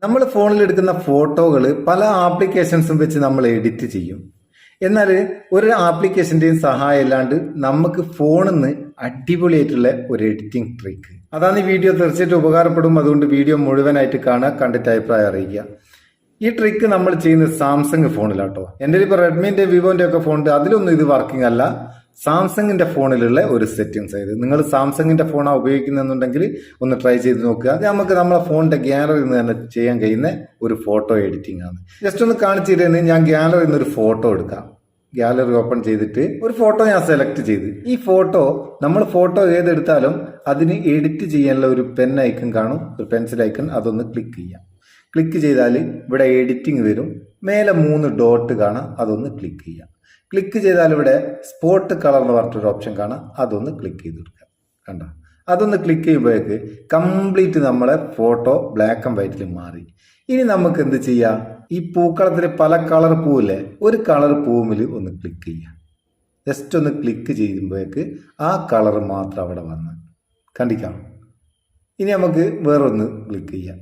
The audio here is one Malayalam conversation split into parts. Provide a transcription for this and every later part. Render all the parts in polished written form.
നമ്മൾ ഫോണിൽ എടുക്കുന്ന ഫോട്ടോകൾ പല ആപ്ലിക്കേഷൻസും വെച്ച് നമ്മൾ എഡിറ്റ് ചെയ്യും. എന്നാൽ ഒരു ആപ്ലിക്കേഷന്റെയും സഹായം ഇല്ലാണ്ട് നമുക്ക് ഫോണിൽ നിന്ന് അടിപൊളിയായിട്ടുള്ള ഒരു എഡിറ്റിംഗ് ട്രിക്ക്, അതാണ് ഈ വീഡിയോ തീർച്ചയായിട്ടും ഉപകാരപ്പെടും. അതുകൊണ്ട് വീഡിയോ മുഴുവനായിട്ട് കാണുക, കണ്ടിട്ട് അഭിപ്രായം അറിയിക്കുക. ഈ ട്രിക്ക് നമ്മൾ ചെയ്യുന്നത് സാംസങ് ഫോണിലാട്ടോ. എൻ്റെ ഇപ്പോൾ റെഡ്മിന്റെ വിവോന്റെ ഒക്കെ ഫോണുണ്ട്, അതിലൊന്നും ഇത് വർക്കിംഗ് അല്ല. സാംസങ്ങിന്റെ ഫോണിലുള്ള ഒരു സെറ്റിംഗ്സ് ആയത്. നിങ്ങൾ സാംസങ്ങിന്റെ ഫോണാണ് ഉപയോഗിക്കുന്നുണ്ടെങ്കിൽ ഒന്ന് ട്രൈ ചെയ്ത് നോക്കുക. അത് നമുക്ക് നമ്മളെ ഫോണിന്റെ ഗാലറിയിൽ നിന്ന് തന്നെ ചെയ്യാൻ കഴിയുന്ന ഒരു ഫോട്ടോ എഡിറ്റിംഗ് ആണ്. ജസ്റ്റ് ഒന്ന് കാണിച്ചു തരുന്നത്, ഞാൻ ഗാലറിയിൽ നിന്ന് ഒരു ഫോട്ടോ എടുക്കാം. ഗാലറി ഓപ്പൺ ചെയ്തിട്ട് ഒരു ഫോട്ടോ ഞാൻ സെലക്ട് ചെയ്ത്, ഈ ഫോട്ടോ നമ്മൾ ഫോട്ടോ ഏതെടുത്താലും അതിന് എഡിറ്റ് ചെയ്യാനുള്ള ഒരു പെൻ ഐക്കൺ കാണും, ഒരു പെൻസിൽ ഐക്കൺ, അതൊന്ന് ക്ലിക്ക് ചെയ്യാം. ക്ലിക്ക് ചെയ്താൽ ഇവിടെ എഡിറ്റിംഗ് വരും. മേലെ 3 ഡോട്ട് കാണാം, അതൊന്ന് ക്ലിക്ക് ചെയ്യാം. ക്ലിക്ക് ചെയ്താൽ ഇവിടെ സ്പോട്ട് കളർ എന്ന് പറഞ്ഞിട്ടൊരു ഓപ്ഷൻ കാണാം, അതൊന്ന് ക്ലിക്ക് ചെയ്ത് കൊടുക്കുക. കണ്ടോ, അതൊന്ന് ക്ലിക്ക് ചെയ്യുമ്പോഴേക്ക് കംപ്ലീറ്റ് നമ്മളെ ഫോട്ടോ ബ്ലാക്ക് ആൻഡ് വൈറ്റിൽ മാറി. ഇനി നമുക്ക് എന്ത് ചെയ്യാം, ഈ പൂക്കളത്തിൽ പല കളർ പൂവില്ലേ, ഒരു കളർ പൂവിൽ ഒന്ന് ക്ലിക്ക് ചെയ്യാം. ജസ്റ്റ് ഒന്ന് ക്ലിക്ക് ചെയ്യുമ്പോഴേക്ക് ആ കളർ മാത്രം അവിടെ വന്ന് കണ്ടിക്കാം. ഇനി നമുക്ക് വേറൊന്ന് ക്ലിക്ക് ചെയ്യാം.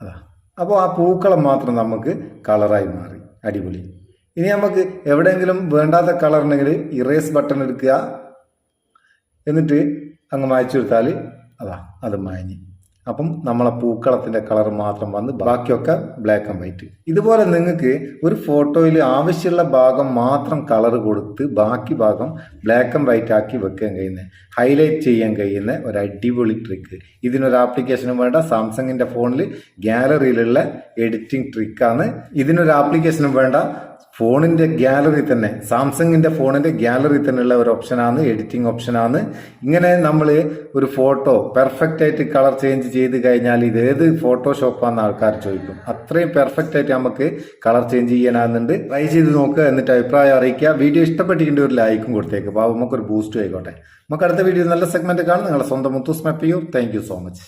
അതാ, അപ്പോൾ ആ പൂക്കളം മാത്രം നമുക്ക് കളറായി മാറി. അടിപൊളി. ഇനി നമുക്ക് എവിടെയെങ്കിലും വേണ്ടാത്ത കളർ ഉണ്ടെങ്കിൽ ഇറേസ് ബട്ടൺ എടുക്കുക, എന്നിട്ട് അങ്ങ് മായ്ച്ചു കൊടുത്താൽ അതാ അത് മാഞ്ഞ്. അപ്പം നമ്മളെ പൂക്കളത്തിന്റെ കളർ മാത്രം വന്ന് ബാക്കിയൊക്കെ ബ്ലാക്ക് ആൻഡ് വൈറ്റ്. ഇതുപോലെ നിങ്ങൾക്ക് ഒരു ഫോട്ടോയിൽ ആവശ്യമുള്ള ഭാഗം മാത്രം കളർ കൊടുത്ത് ബാക്കി ഭാഗം ബ്ലാക്ക് ആൻഡ് വൈറ്റ് ആക്കി വെക്കാൻ കഴിയുന്ന, ഹൈലൈറ്റ് ചെയ്യാൻ കഴിയുന്ന ഒരു അടിപൊളി ട്രിക്ക്. ഇതിനൊരു ആപ്ലിക്കേഷനും വേണ്ട, സാംസങ്ങിന്റെ ഫോണിൽ ഗാലറിയിലുള്ള എഡിറ്റിംഗ് ട്രിക്കാണ്. ഇതിനൊരു ആപ്ലിക്കേഷനും വേണ്ട, ഫോണിന്റെ ഗാലറി തന്നെ, സാംസങ്ങിന്റെ ഫോണിന്റെ ഗാലറി തന്നെയുള്ള ഒരു ഓപ്ഷനാണ്, എഡിറ്റിംഗ് ഓപ്ഷനാണ്. ഇങ്ങനെ നമ്മൾ ഒരു ഫോട്ടോ പെർഫെക്റ്റ് ആയിട്ട് കളർ ചേഞ്ച് ചെയ്ത് കഴിഞ്ഞാൽ ഇത് ഏത് ഫോട്ടോഷോപ്പാന്ന് ആൾക്കാർ ചോദിക്കും. അത്രയും പെർഫെക്റ്റ് ആയിട്ട് നമുക്ക് കളർ ചേഞ്ച് ചെയ്യാനാകുന്നുണ്ട്. ട്രൈ ചെയ്ത് നോക്കുക, എന്നിട്ട് അഭിപ്രായം അറിയിക്കുക. വീഡിയോ ഇഷ്ടപ്പെട്ടിട്ടുണ്ട് ഒരു ലൈക്കും കൊടുത്തേക്ക്, അപ്പോൾ നമുക്കൊരു ബൂസ്റ്റ് ആയിക്കോട്ടെ. നമുക്ക് അടുത്ത വീഡിയോ നല്ല സെഗ്മെന്റ് കാണാം. നിങ്ങളുടെ സ്വന്തം Muthoos Meppayur. Thank you so much.